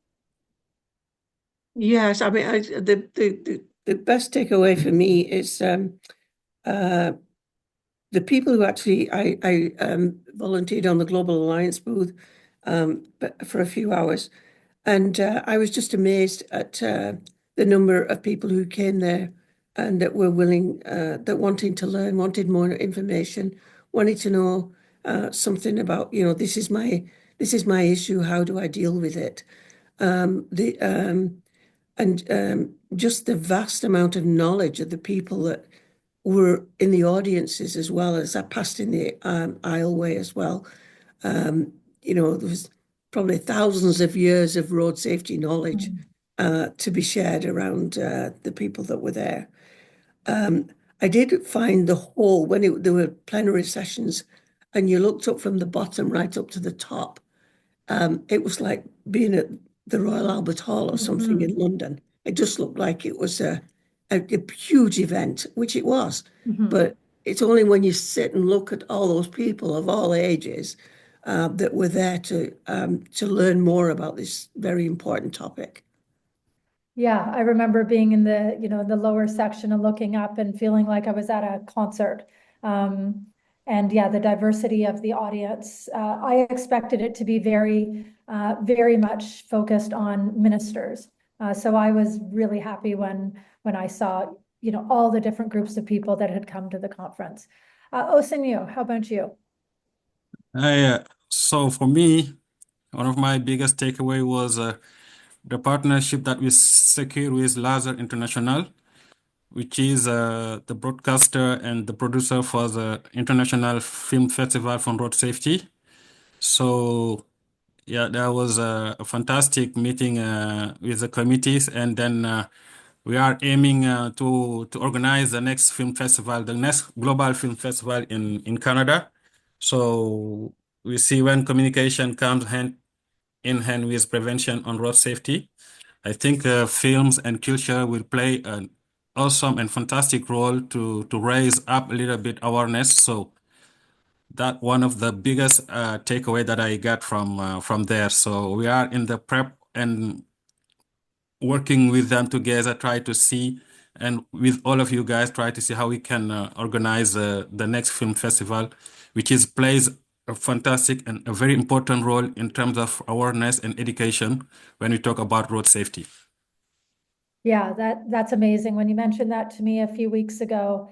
[SPEAKER 6] Yes, I mean, the best takeaway for me is the people who actually I volunteered on the Global Alliance booth for a few hours, and I was just amazed at the number of people who came there and that were willing, that wanting to learn, wanted more information, wanted to know something about, this is my issue. How do I deal with it? Just the vast amount of knowledge of the people that were in the audiences as well as I passed in the aisleway as well. There was probably thousands of years of road safety knowledge to be shared around the people that were there. I did find the hall when there were plenary sessions and you looked up from the bottom right up to the top. It was like being at the Royal Albert Hall or something in London. It just looked like it was a huge event, which it was. But it's only when you sit and look at all those people of all ages that were there to learn more about this very important topic.
[SPEAKER 2] Yeah, I remember being in the, the lower section and looking up and feeling like I was at a concert. And yeah, the diversity of the audience, I expected it to be very, very much focused on ministers. So I was really happy when I saw, all the different groups of people that had come to the conference. Ousseynou, how about you?
[SPEAKER 5] So for me, one of my biggest takeaway was the partnership that we secured with Laser International, which is the broadcaster and the producer for the International Film Festival for Road Safety. So yeah, that was a fantastic meeting with the committees, and then we are aiming to organize the next film festival, the next global film festival in Canada. So we see when communication comes hand in hand with prevention on road safety, I think films and culture will play an awesome and fantastic role to raise up a little bit awareness. So that one of the biggest takeaway that I got from there. So we are in the prep and working with them together, try to see, and with all of you guys, try to see how we can organize the next film festival, which plays a fantastic and a very important role in terms of awareness and education when we talk about road safety.
[SPEAKER 2] Yeah, that's amazing. When you mentioned that to me a few weeks ago,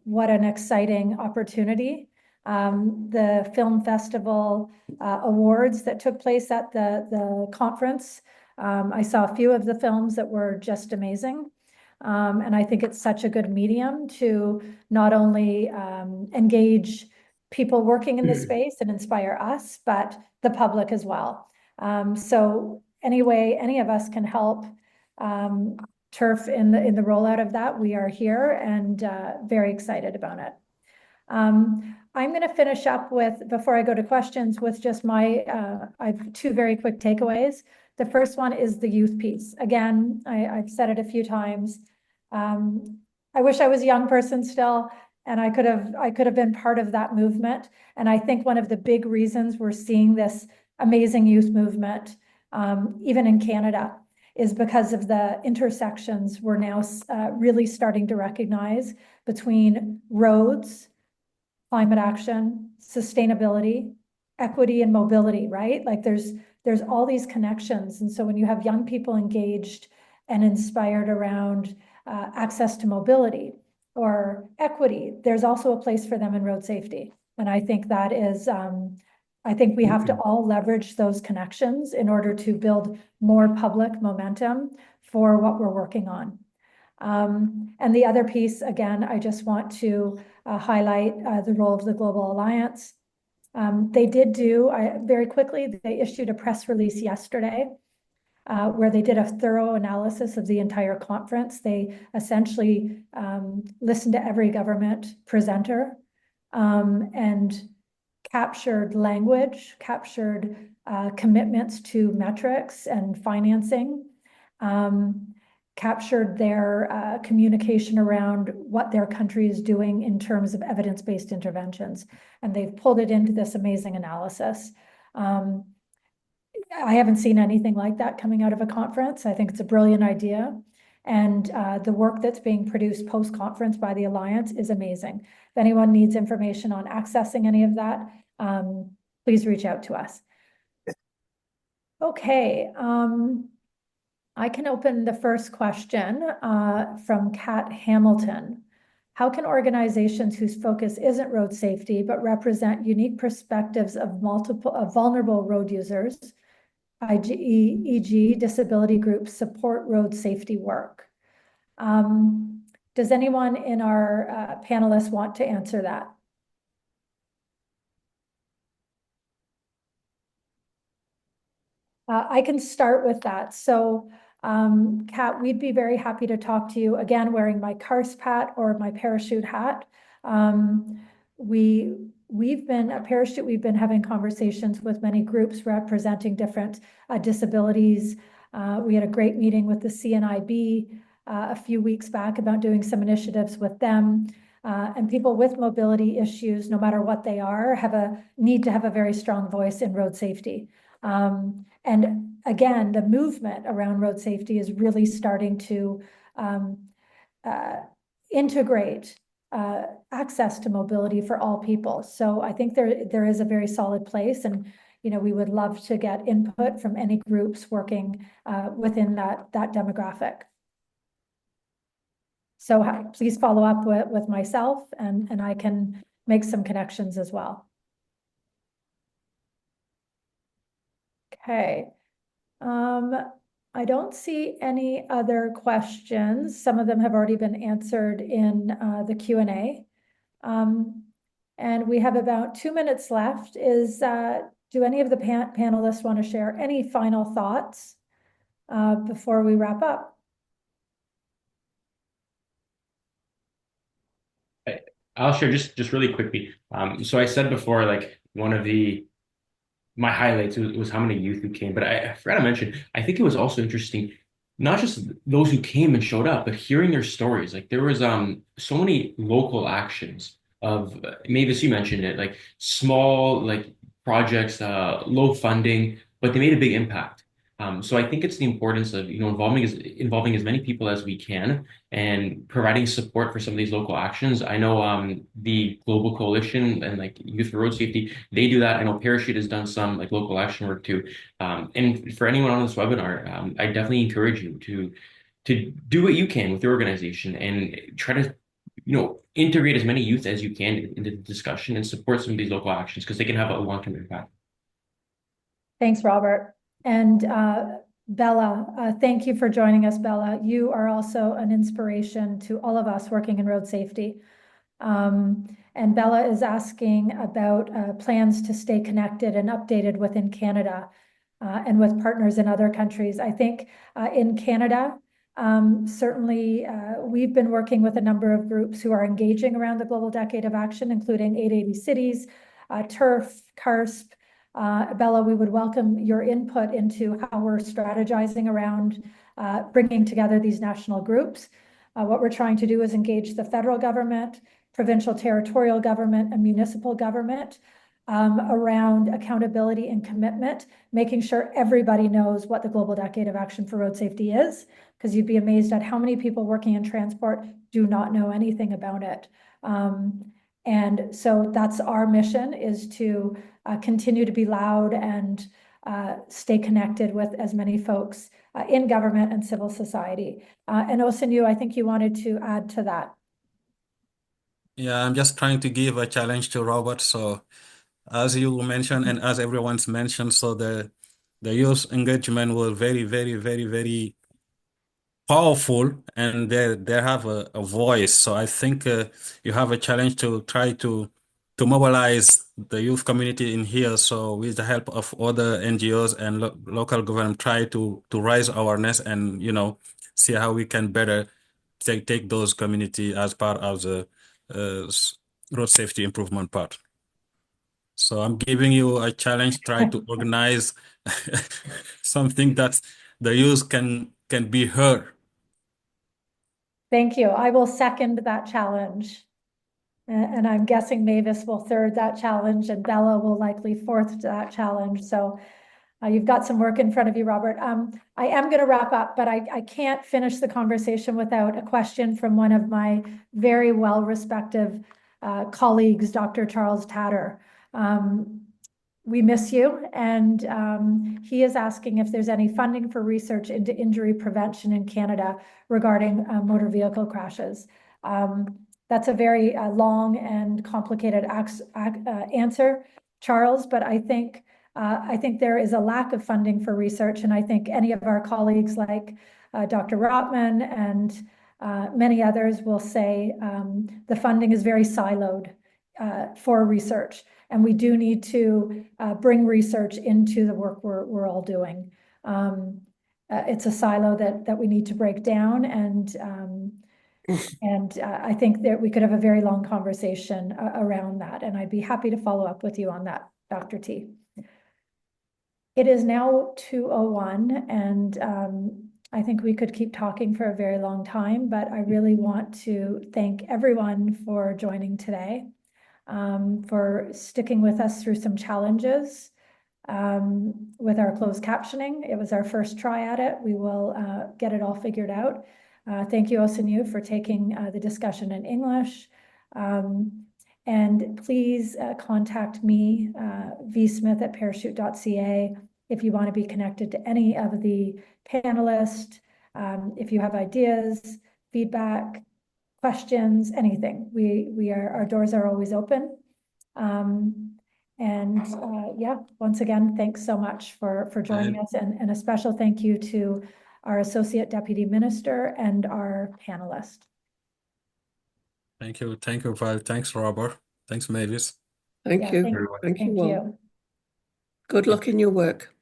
[SPEAKER 2] what an exciting opportunity. The film festival awards that took place at the conference. I saw a few of the films that were just amazing. And I think it's such a good medium to not only engage people working in the space and inspire us, but the public as well. So anyway, any of us can help TURF in the rollout of that. We are here and very excited about it. I'm going to finish up with, before I go to questions, with just I have two very quick takeaways. The first one is the youth piece. Again, I've said it a few times. I wish I was a young person still, and I could have been part of that movement. And I think one of the big reasons we're seeing this amazing youth movement, even in Canada, is because of the intersections we're now really starting to recognize between roads, climate action, sustainability, equity, and mobility, right? Like there's all these connections. And so when you have young people engaged and inspired around access to mobility or equity, there's also a place for them in road safety. And I think that is, I think we have to all leverage those connections in order to build more public momentum for what we're working on. And the other piece, again, I just want to highlight the role of the Global Alliance. They did very quickly, they issued a press release yesterday where they did a thorough analysis of the entire conference. They essentially listened to every government presenter and captured language, captured commitments to metrics and financing, captured their communication around what their country is doing in terms of evidence-based interventions. And they've pulled it into this amazing analysis. I haven't seen anything like that coming out of a conference. I think it's a brilliant idea. And the work that's being produced post-conference by the Alliance is amazing. If anyone needs information on accessing any of that, please reach out to us. Okay. I can open the first question from Kat Hamilton. How can organizations whose focus isn't road safety, but represent unique perspectives of vulnerable road users, e.g. disability groups, support road safety work? Does anyone in our panelists want to answer that? I can start with that. So, Kat, we'd be very happy to talk to you, again, wearing my CARSP hat or my parachute hat. We've been at Parachute, we've been having conversations with many groups representing different disabilities. We had a great meeting with the CNIB a few weeks back about doing some initiatives with them. And people with mobility issues, no matter what they are, need to have a very strong voice in road safety. And again, the movement around road safety is really starting to integrate access to mobility for all people. So I think there is a very solid place, and we would love to get input from any groups working within that demographic. So please follow up with myself, and I can make some connections as well. Okay. I don't see any other questions. Some of them have already been answered in the Q&A. And we have about 2 minutes left. Do any of the panelists want to share any final thoughts before we wrap up?
[SPEAKER 4] I'll share just really quickly. So I said before, like one of my highlights was how many youth who came, but I forgot to mention, I think it was also interesting, not just those who came and showed up, but hearing their stories. Like there was so many local actions of Mavis, you mentioned it, like small like projects, low funding, but they made a big impact. So I think it's the importance of involving as many people as we can and providing support for some of these local actions. I know the Global Coalition and like Youth for Road Safety, they do that. I know Parachute has done some like local action work too. And for anyone on this webinar, I definitely encourage you to do what you can with your organization and try to integrate as many youth as you can into the discussion and support some of these local actions because they can have a long-term impact.
[SPEAKER 2] Thanks, Robert. And Bella, thank you for joining us, Bella. You are also an inspiration to all of us working in road safety. And Bella is asking about plans to stay connected and updated within Canada and with partners in other countries. I think in Canada, Certainly, we've been working with a number of groups who are engaging around the Global Decade of Action, including 880 Cities, TURF, CARSP. Bella, we would welcome your input into how we're strategizing around bringing together these national groups. What we're trying to do is engage the federal government, provincial territorial government, and municipal government around accountability and commitment, making sure everybody knows what the Global Decade of Action for Road Safety is, because you'd be amazed at how many people working in transport do not know anything about it. And so that's our mission, is to continue to be loud and stay connected with as many folks in government and civil society. And Ousseynou, I think you wanted to add to that.
[SPEAKER 5] Yeah, I'm just trying to give a challenge to Robert. So as you mentioned, and as everyone's mentioned, so the youth engagement will very, very, very, very powerful, and they have a voice. So I think you have a challenge to try to mobilize the youth community in here. So with the help of other NGOs and local government, try to raise awareness and see how we can better take those community as part of the road safety improvement part. So I'm giving you a challenge, try to organize something that the youth can be heard.
[SPEAKER 2] Thank you. I will second that challenge. And I'm guessing Mavis will third that challenge, and Bella will likely fourth that challenge. So you've got some work in front of you, Robert. I am going to wrap up, but I can't finish the conversation without a question from one of my very well-respected colleagues, Dr. Charles Tatter. We miss you, and he is asking if there's any funding for research into injury prevention in Canada regarding motor vehicle crashes. That's a very long and complicated answer, Charles, but I think there is a lack of funding for research, and I think any of our colleagues like Dr. Rotman and many others will say the funding is very siloed for research, and we do need to bring research into the work we're all doing. It's a silo that we need to break down, and I think that we could have a very long conversation around that, and I'd be happy to follow up with you on that, Dr. T. It is now 2:01, and I think we could keep talking for a very long time, but I really want to thank everyone for joining today, for sticking with us through some challenges with our closed captioning. It was our first try at it. We will get it all figured out. Thank you, Ousseynou, for taking the discussion in English. And please contact me, vsmith@parachute.ca, if you want to be connected to any of the panelists, if you have ideas, feedback, questions, anything. Our doors are always open. Yeah, once again, thanks so much for joining us, and a special thank you to our Associate Deputy Minister and our panelist.
[SPEAKER 5] Thank you, Val. Thanks, Robert. Thanks, Mavis.
[SPEAKER 6] Thank you. Thank you all. Good luck in your work,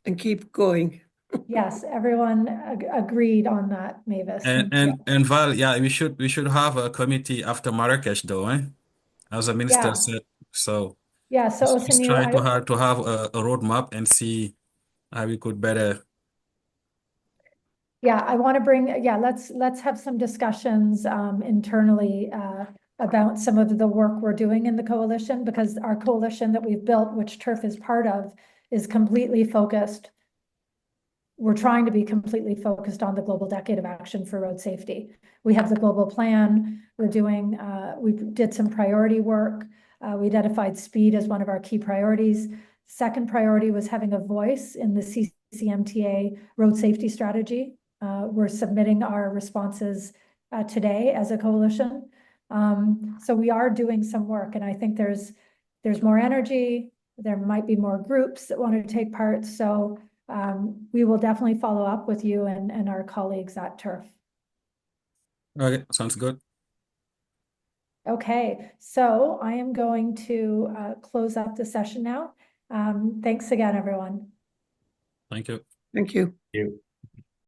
[SPEAKER 6] and keep going.
[SPEAKER 2] Yes, everyone agreed on that, Mavis.
[SPEAKER 5] And Val, yeah, we should have a committee after Marrakech, though, as the minister said. So
[SPEAKER 2] yeah, so
[SPEAKER 5] let's try to have a roadmap and see how we could better.
[SPEAKER 2] Yeah, I want to bring, let's have some discussions internally about some of the work we're doing in the coalition, because our coalition that we've built, which TURF is part of, is completely focused. We're trying to be completely focused on the Global Decade of Action for Road Safety. We have the global plan. We did some priority work. We identified speed as one of our key priorities. Second priority was having a voice in the CCMTA road safety strategy. We're submitting our responses today as a coalition. So we are doing some work, and I think there's more energy. There might be more groups that want to take part. So we will definitely follow up with you and our colleagues at TURF.
[SPEAKER 5] Okay, sounds good.
[SPEAKER 2] Okay, so I am going to close up the session now. Thanks again, everyone.
[SPEAKER 5] Thank you.
[SPEAKER 6] Thank you.
[SPEAKER 4] Thank you.